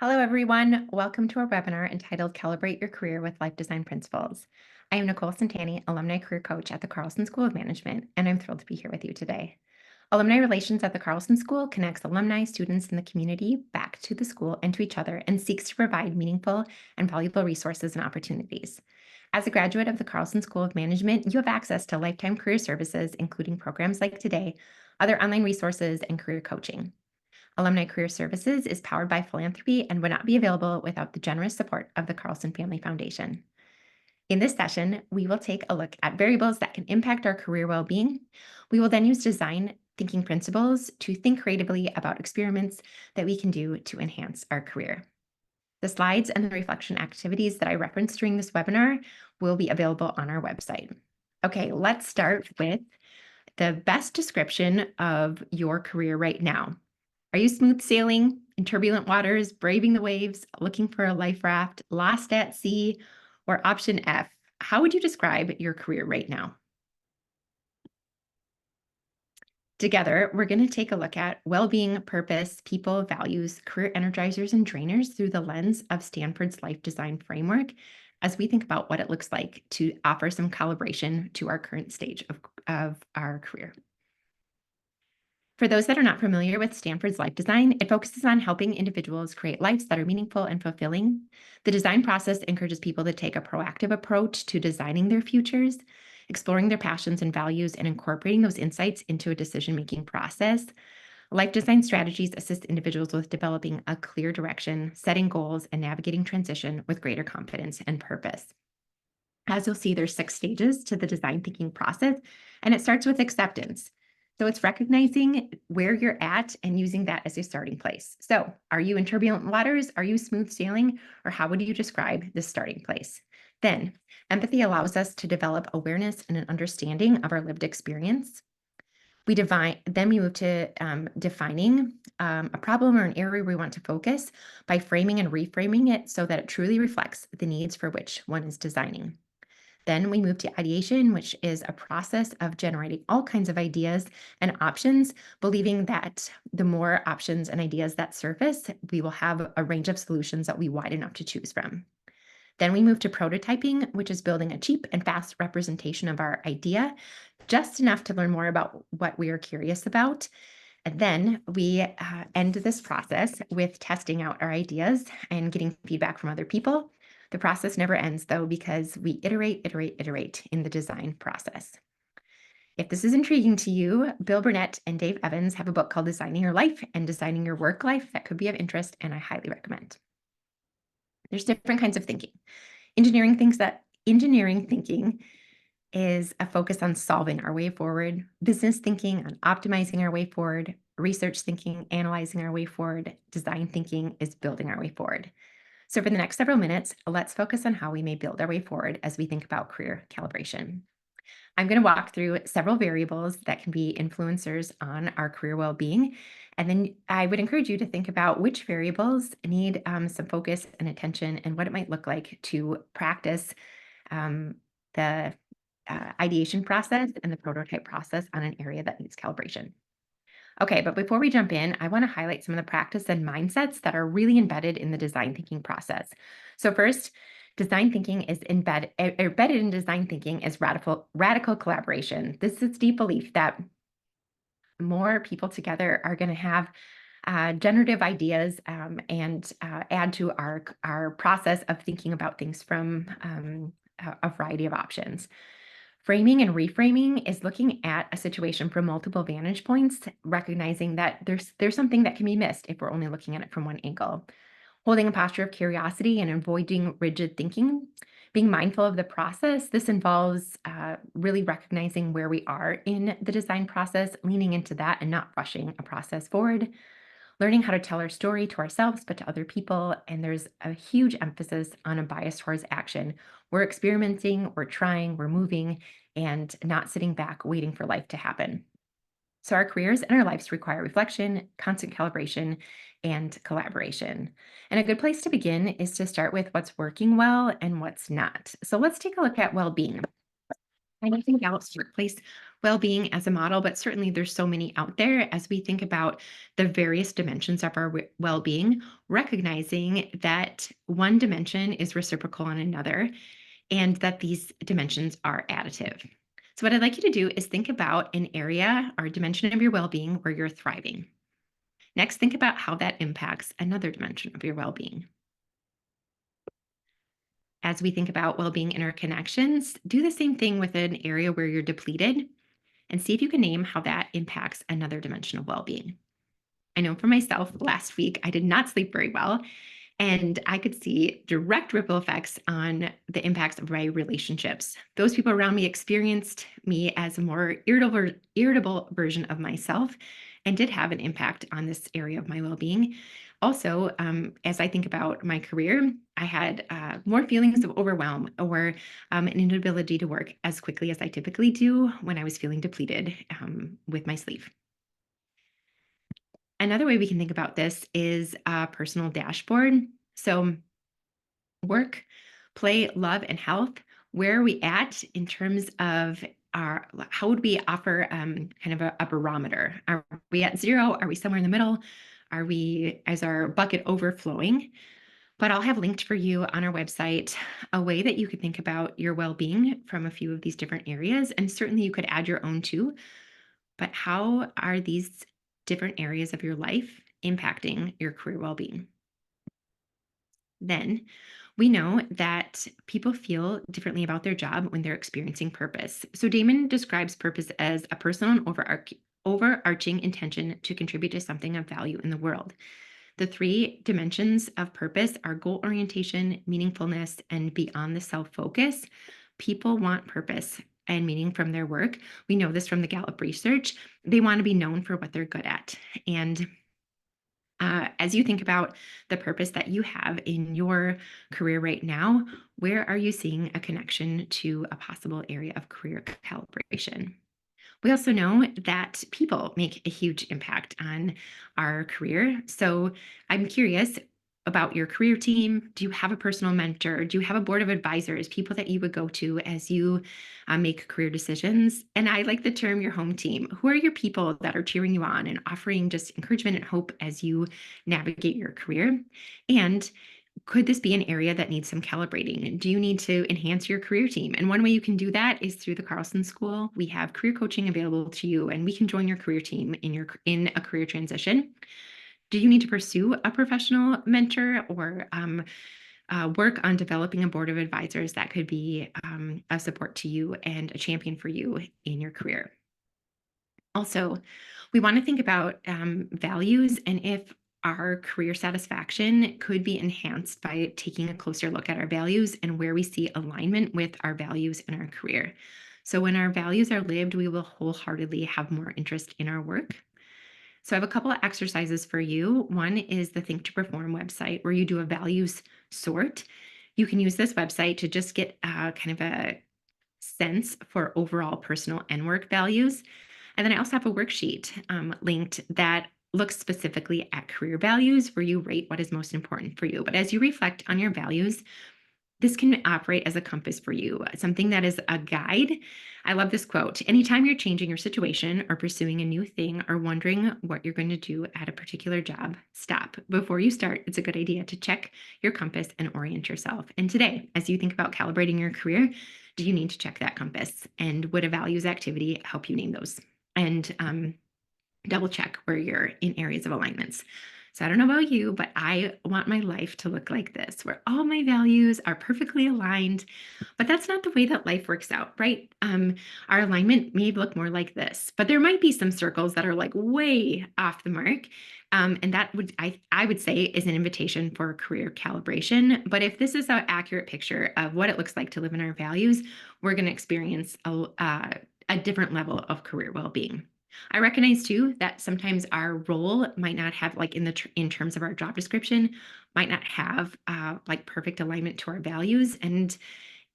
Hello, everyone. Welcome to our webinar entitled Calibrate Your Career with Life Design Principles. I am Nicole Santani, Alumni Career Coach at the Carlson School of Management, and I'm thrilled to be here with you today. Alumni Relations at the Carlson School connects alumni, students, and the community back to the school and to each other and seeks to provide meaningful and valuable resources and opportunities. As a graduate of the Carlson School of Management, you have access to lifetime career services, including programs like today, other online resources, and career coaching. Alumni Career Services is powered by philanthropy and would not be available without the generous support of the Carlson Family Foundation. In this session, we will take a look at variables that can impact our career well-being. We will then use design thinking principles to think creatively about experiments that we can do to enhance our career. The slides and the reflection activities that I referenced during this webinar will be available on our website. Okay, let's start with the best description of your career right now. Are you smooth sailing in turbulent waters, braving the waves, looking for a life raft, lost at sea, or option F? How would you describe your career right now? Together, we're going to take a look at well-being, purpose, people, values, career energizers, and drainers through the lens of Stanford's life design framework as we think about what it looks like to offer some calibration to our current stage of our career. For those that are not familiar with Stanford's life design, it focuses on helping individuals create lives that are meaningful and fulfilling. The design process encourages people to take a proactive approach to designing their futures, exploring their passions and values, and incorporating those insights into a decision-making process. Life design strategies assist individuals with developing a clear direction, setting goals, and navigating transition with greater confidence and purpose. As you'll see, there's 6 stages to the design thinking process, and it starts with acceptance. So it's recognizing where you're at and using that as a starting place. So are you in turbulent waters? Are you smooth sailing? Or how would you describe this starting place? Then empathy allows us to develop awareness and an understanding of our lived experience. Then we move to defining a problem or an area we want to focus by framing and reframing it so that it truly reflects the needs for which one is designing. Then we move to ideation, which is a process of generating all kinds of ideas and options, believing that the more options and ideas that surface, we will have a range of solutions that will be wide enough to choose from. Then we move to prototyping, which is building a cheap and fast representation of our idea, just enough to learn more about what we are curious about. And then we end this process with testing out our ideas and getting feedback from other people. The process never ends, though, because we iterate in the design process. If this is intriguing to you, Bill Burnett and Dave Evans have a book called Designing Your Life and Designing Your Work Life that could be of interest, and I highly recommend. There's different kinds of thinking. Engineering thinking is a focus on solving our way forward, business thinking on optimizing our way forward, research thinking, analyzing our way forward, design thinking is building our way forward. So for the next several minutes, let's focus on how we may build our way forward as we think about career calibration. I'm going to walk through several variables that can be influencers on our career well-being. And then I would encourage you to think about which variables need some focus and attention and what it might look like to practice the ideation process and the prototype process on an area that needs calibration. Okay, but before we jump in, I want to highlight some of the practice and mindsets that are really embedded in the design thinking process. So first, design thinking is embedded in design thinking is radical collaboration. This is deep belief that more people together are going to have generative ideas and add to our process of thinking about things from a variety of options. Framing and reframing is looking at a situation from multiple vantage points, recognizing that there's something that can be missed if we're only looking at it from one angle. Holding a posture of curiosity and avoiding rigid thinking. Being mindful of the process. This involves really recognizing where we are in the design process, leaning into that and not rushing a process forward. Learning how to tell our story to ourselves, but to other people. And there's a huge emphasis on a bias towards action. We're experimenting, we're trying, we're moving, and not sitting back waiting for life to happen. So our careers and our lives require reflection, constant calibration, and collaboration. And a good place to begin is to start with what's working well and what's not. So let's take a look at well-being. I think Gallup's workplace well-being as a model, but certainly there's so many out there as we think about the various dimensions of our well-being, recognizing that one dimension is reciprocal on another and that these dimensions are additive. So what I'd like you to do is think about an area or dimension of your well-being where you're thriving. Next, think about how that impacts another dimension of your well-being. As we think about well-being interconnections, do the same thing with an area where you're depleted and see if you can name how that impacts another dimension of well-being. I know for myself, last week I did not sleep very well, and I could see direct ripple effects on the impacts of my relationships. Those people around me experienced me as a more irritable version of myself and did have an impact on this area of my well being. Also, as I think about my career, I had more feelings of overwhelm or an inability to work as quickly as I typically do when I was feeling depleted with my sleep. Another way we can think about this is a personal dashboard. So, work, play, love, and health. Where are we at in terms of how would we offer kind of a barometer? Are we at zero? Are we somewhere in the middle? Is our bucket overflowing? But I'll have linked for you on our website a way that you could think about your well being from a few of these different areas. And certainly you could add your own too. But how are these different areas of your life impacting your career well being? Then we know that people feel differently about their job when they're experiencing purpose. So Damon describes purpose as a personal and overarching intention to contribute to something of value in the world. The three dimensions of purpose are goal orientation, meaningfulness, and beyond the self focus. People want purpose and meaning from their work. We know this from the Gallup research. They want to be known for what they're good at. And as you think about the purpose that you have in your career right now, where are you seeing a connection to a possible area of career calibration? We also know that people make a huge impact on our career. So I'm curious about your career team. Do you have a personal mentor? Do you have a board of advisors, people that you would go to as you make career decisions? And I like the term your home team. Who are your people that are cheering you on and offering just encouragement and hope as you navigate your career? And could this be an area that needs some calibrating? Do you need to enhance your career team? And one way you can do that is through the Carlson School. We have career coaching available to you, and we can join your career team in a career transition. Do you need to pursue a professional mentor or work on developing a board of advisors that could be a support to you and a champion for you in your career? Also, we want to think about values and if our career satisfaction could be enhanced by taking a closer look at our values and where we see alignment with our values in our career. So, when our values are lived, we will wholeheartedly have more interest in our work. So, I have a couple of exercises for you. One is the Think to Perform website where you do a values sort. You can use this website to just get kind of a sense for overall personal and work values. And then I also have a worksheet linked that looks specifically at career values where you rate what is most important for you. But as you reflect on your values, this can operate as a compass for you, something that is a guide. I love this quote. Anytime you're changing your situation or pursuing a new thing or wondering what you're going to do at a particular job, stop. Before you start, it's a good idea to check your compass and orient yourself. And today, as you think about calibrating your career, do you need to check that compass? And would a values activity help you name those? And double check where you're in areas of alignments. So I don't know about you, but I want my life to look like this, where all my values are perfectly aligned. But that's not the way that life works out, right? Our alignment may look more like this, but there might be some circles that are like way off the mark. And that I would say is an invitation for career calibration. But if this is an accurate picture of what it looks like to live in our values, we're going to experience a different level of career well-being. I recognize too that sometimes our role might not have like in terms of our job description might not have like perfect alignment to our values and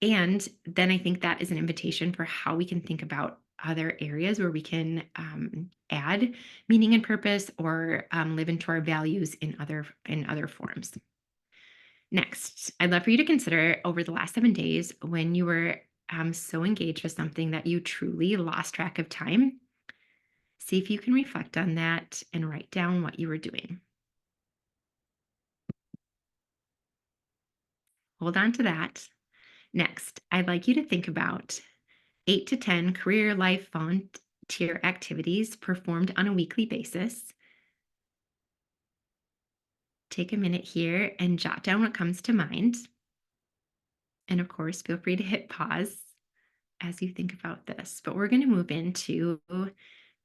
then I think that is an invitation for how we can think about other areas where we can add meaning and purpose or live into our values in other forms. Next, I'd love for you to consider over the last 7 days when you were so engaged with something that you truly lost track of time, see if you can reflect on that and write down what you were doing. Hold on to that. Next, I'd like you to think about 8 to 10 career life volunteer activities performed on a weekly basis. Take a minute here and jot down what comes to mind. And of course, feel free to hit pause as you think about this. But we're going to move into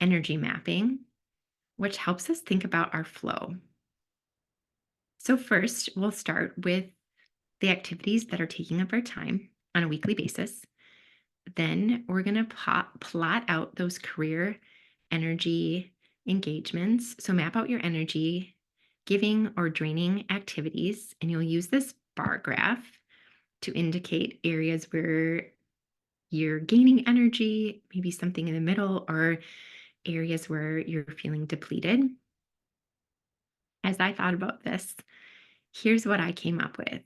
energy mapping, which helps us think about our flow. So, first, we'll start with the activities that are taking up our time on a weekly basis. Then we're going to plot out those career energy engagements. So, map out your energy, giving or draining activities, and you'll use this bar graph to indicate areas where you're gaining energy, maybe something in the middle, or areas where you're feeling depleted. As I thought about this, here's what I came up with.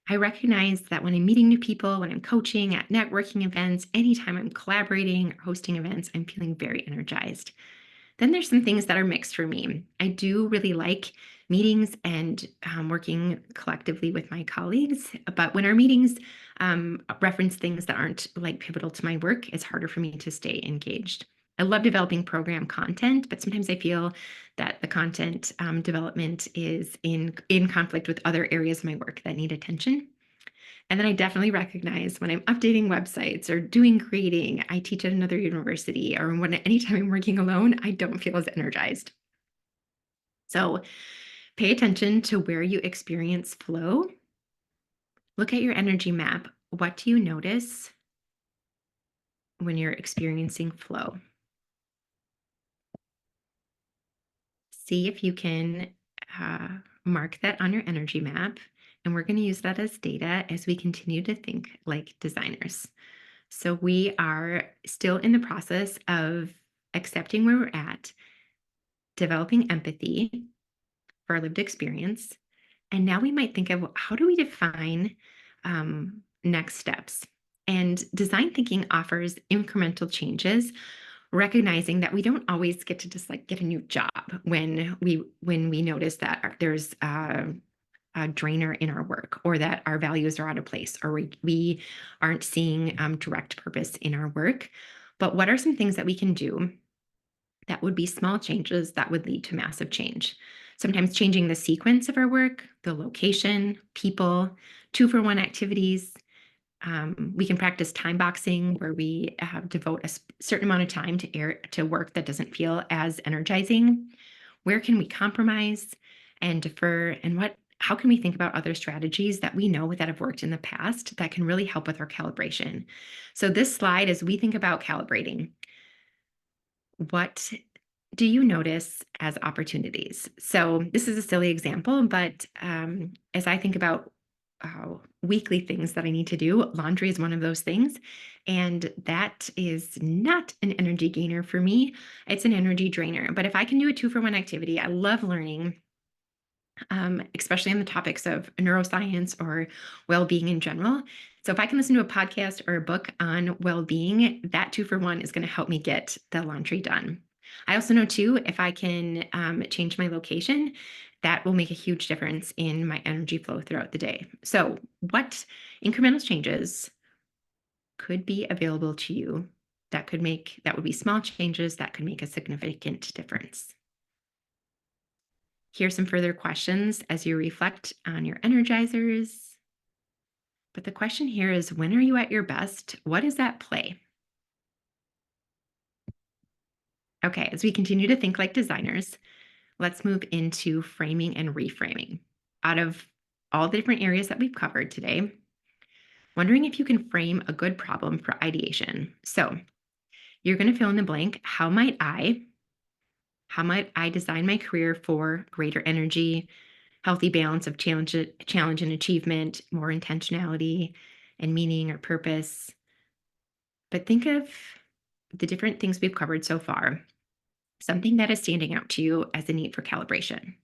I recognize that when I'm meeting new people, when I'm coaching at networking events, anytime I'm collaborating or hosting events, I'm feeling very energized. Then there's some things that are mixed for me. I do really like meetings and working collectively with my colleagues, but when our meetings reference things that aren't like pivotal to my work, it's harder for me to stay engaged. I love developing program content, but sometimes I feel that the content development is in conflict with other areas of my work that need attention. And then I definitely recognize when I'm updating websites or doing grading, I teach at another university, or when anytime I'm working alone, I don't feel as energized. So pay attention to where you experience flow. Look at your energy map. What do you notice when you're experiencing flow? See if you can mark that on your energy map. And we're going to use that as data as we continue to think like designers. So we are still in the process of accepting where we're at, developing empathy for our lived experience. And now we might think of how do we define next steps? And design thinking offers incremental changes, recognizing that we don't always get to just like get a new job when we notice that there's a drainer in our work, or that our values are out of place, or we aren't seeing direct purpose in our work. But what are some things that we can do that would be small changes that would lead to massive change? Sometimes changing the sequence of our work, the location, people, 2-for-1 activities. We can practice time boxing, where we devote a certain amount of time to work that doesn't feel as energizing. Where can we compromise and defer? And how can we think about other strategies that we know that have worked in the past that can really help with our calibration? So this slide, as we think about calibrating, what do you notice as opportunities? So this is a silly example, but as I think about weekly things that I need to do, laundry is one of those things. And that is not an energy gainer for me. It's an energy drainer. But if I can do a 2-for-1 activity, I love learning, especially on the topics of neuroscience or well-being in general. So if I can listen to a podcast or a book on well-being, that 2-for-1 is going to help me get the laundry done. I also know too, if I can change my location, that will make a huge difference in my energy flow throughout the day. So what incremental changes could be available to you that would be small changes that could make a significant difference? Here's some further questions as you reflect on your energizers. But the question here is, when are you at your best? What is at play? Okay, as we continue to think like designers, let's move into framing and reframing. Out of all the different areas that we've covered today, wondering if you can frame a good problem for ideation. So you're going to fill in the blank. How might I design my career for greater energy, healthy balance of challenge and achievement, more intentionality and meaning or purpose? But think of the different things we've covered so far, something that is standing out to you as a need for calibration.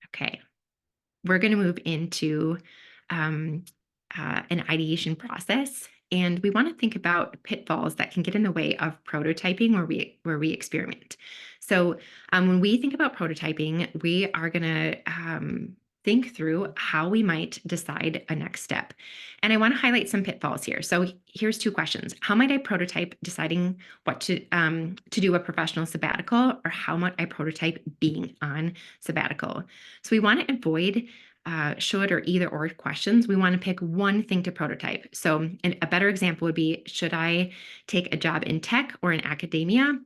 Okay, we're going to move into an ideation process. And we want to think about pitfalls that can get in the way of prototyping where we experiment. So when we think about prototyping, we are going to think through how we might decide a next step. And I want to highlight some pitfalls here. So here's two questions. How might I prototype deciding what to do a professional sabbatical, or how might I prototype being on sabbatical? So we want to avoid should or either or questions. We want to pick one thing to prototype. So a better example would be, should I take a job in tech or in academia?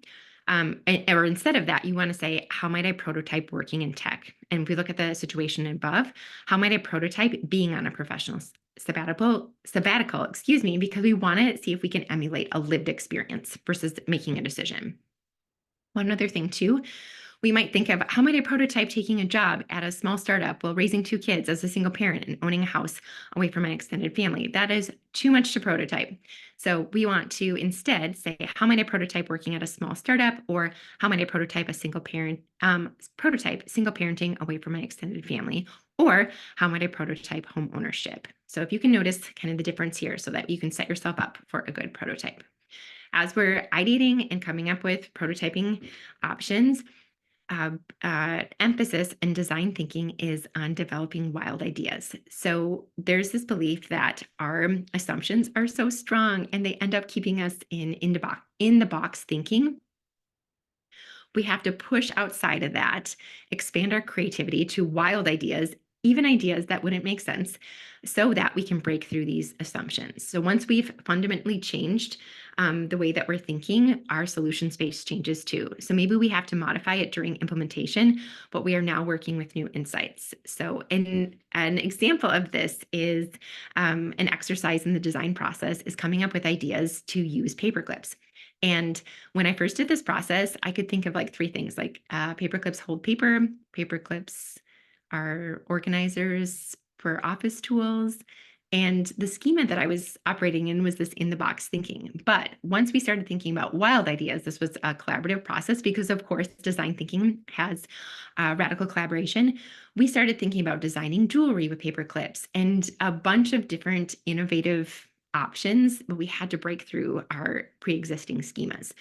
Or instead of that, you want to say, how might I prototype working in tech? And if we look at the situation above, how might I prototype being on a professional sabbatical, excuse me, because we want to see if we can emulate a lived experience versus making a decision. One other thing too, we might think of, how might I prototype taking a job at a small startup while raising two kids as a single parent and owning a house away from my extended family? That is too much to prototype. So we want to instead say, how might I prototype working at a small startup, or how might I prototype single parenting away from my extended family, or how might I prototype home ownership? So if you can notice kind of the difference here, so that you can set yourself up for a good prototype. As we're ideating and coming up with prototyping options, emphasis in design thinking is on developing wild ideas. So there's this belief that our assumptions are so strong and they end up keeping us in the box thinking. We have to push outside of that, expand our creativity to wild ideas, even ideas that wouldn't make sense, so that we can break through these assumptions. So once we've fundamentally changed the way that we're thinking, our solution space changes too. So maybe we have to modify it during implementation, but we are now working with new insights. So an example of this is an exercise in the design process is coming up with ideas to use paper clips. And when I first did this process, I could think of like three things, like paper clips hold paper clips are organizers for office tools. And the schema that I was operating in was this in the box thinking. But once we started thinking about wild ideas, this was a collaborative process because, of course, design thinking has radical collaboration. We started thinking about designing jewelry with paper clips and a bunch of different innovative options, but we had to break through our pre-existing schemas.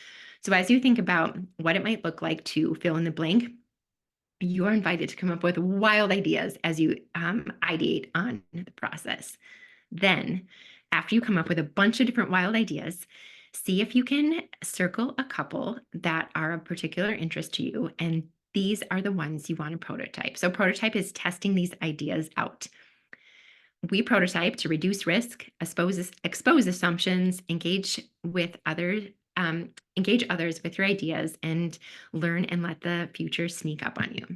So as you think about what it might look like to fill in the blank, you are invited to come up with wild ideas as you ideate on the process. Then, after you come up with a bunch of different wild ideas, see if you can circle a couple that are of particular interest to you, and these are the ones you want to prototype. So prototype is testing these ideas out. We prototype to reduce risk, expose assumptions, engage others with your ideas, and learn and let the future sneak up on you.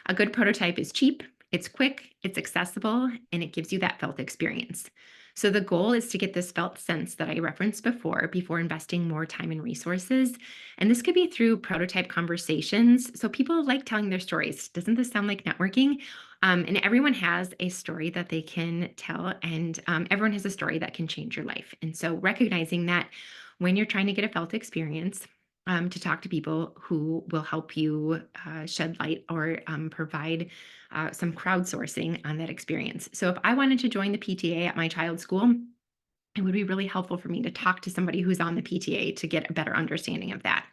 A good prototype is cheap, it's quick, it's accessible, and it gives you that felt experience. So the goal is to get this felt sense that I referenced before investing more time and resources. And this could be through prototype conversations. So people like telling their stories. Doesn't this sound like networking? And everyone has a story that they can tell, and everyone has a story that can change your life. And so recognizing that when you're trying to get a felt experience, to talk to people who will help you shed light or provide some crowdsourcing on that experience. So if I wanted to join the PTA at my child's school, it would be really helpful for me to talk to somebody who's on the PTA to get a better understanding of that.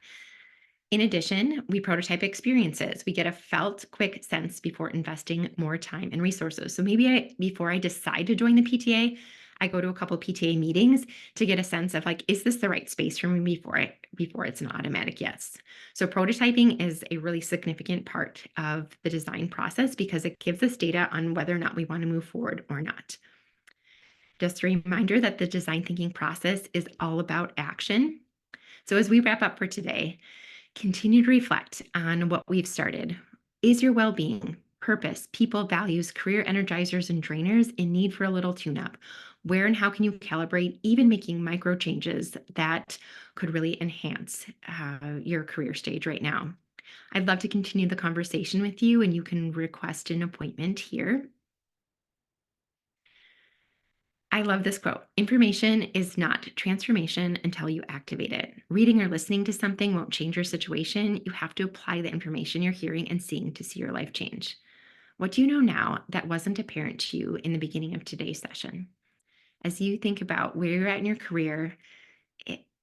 In addition, we prototype experiences. We get a felt quick sense before investing more time and resources. So maybe before I decide to join the PTA, I go to a couple of PTA meetings to get a sense of like, is this the right space for me before it's an automatic yes. So prototyping is a really significant part of the design process because it gives us data on whether or not we want to move forward or not. Just a reminder that the design thinking process is all about action. So as we wrap up for today, continue to reflect on what we've started. Is your well-being, purpose, people, values, career energizers, and drainers in need for a little tune-up? Where and how can you calibrate, even making micro changes that could really enhance your career stage right now? I'd love to continue the conversation with you, and you can request an appointment here. I love this quote. Information is not transformation until you activate it. Reading or listening to something won't change your situation. You have to apply the information you're hearing and seeing to see your life change. What do you know now that wasn't apparent to you in the beginning of today's session? As you think about where you're at in your career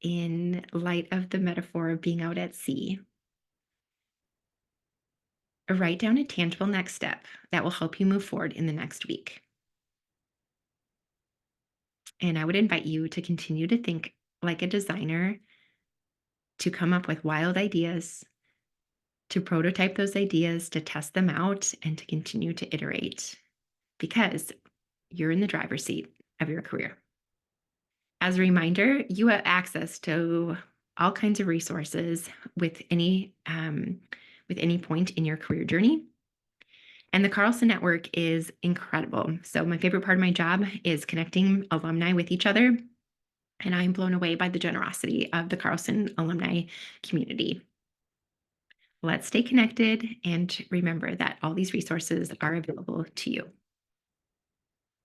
in light of the metaphor of being out at sea, write down a tangible next step that will help you move forward in the next week. And I would invite you to continue to think like a designer, to come up with wild ideas, to prototype those ideas, to test them out, and to continue to iterate because you're in the driver's seat of your career. As a reminder, you have access to all kinds of resources with any point in your career journey. And the Carlson Network is incredible. So my favorite part of my job is connecting alumni with each other. And I'm blown away by the generosity of the Carlson alumni community. Let's stay connected and remember that all these resources are available to you.